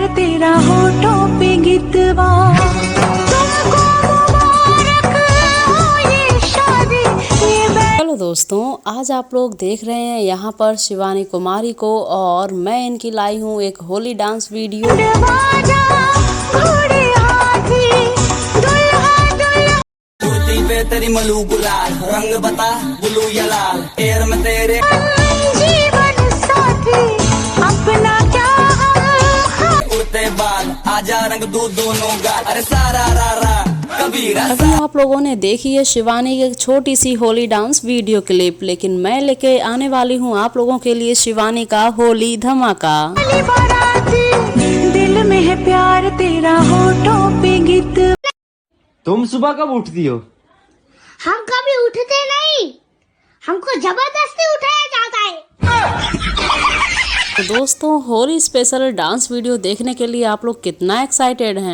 प्यार तेरा होठों पे गितवा, तुमको मुबारक हो ये शादी। हेलो दोस्तों, आज आप लोग देख रहे हैं यहाँ पर शिवानी कुमारी को, और मैं इनकी लाई हूँ एक होली डांस वीडियो। तेरी मलू गुलाल रंग बता ब्लू या लाल, पैर में तेरे जीवन साथी अपना क्या उड़ते बाल, आजा रंग दो दोनों गाल, अरे सारा रा रा कबीरा। अभी आप लोगों ने देखी है शिवानी की एक छोटी सी होली डांस वीडियो क्लिप, लेकिन मैं लेके आने वाली हूँ आप लोगों के लिए शिवानी का होली धमाका। दिल में है प्यार तेरा होठों पे गीत। तुम सुबह कब उठती हो? हम कभी उठते नहीं, हमको जबरदस्ती उठाया जाता है। तो दोस्तों, होली स्पेशल डांस वीडियो देखने के लिए आप लोग कितना एक्साइटेड हैं?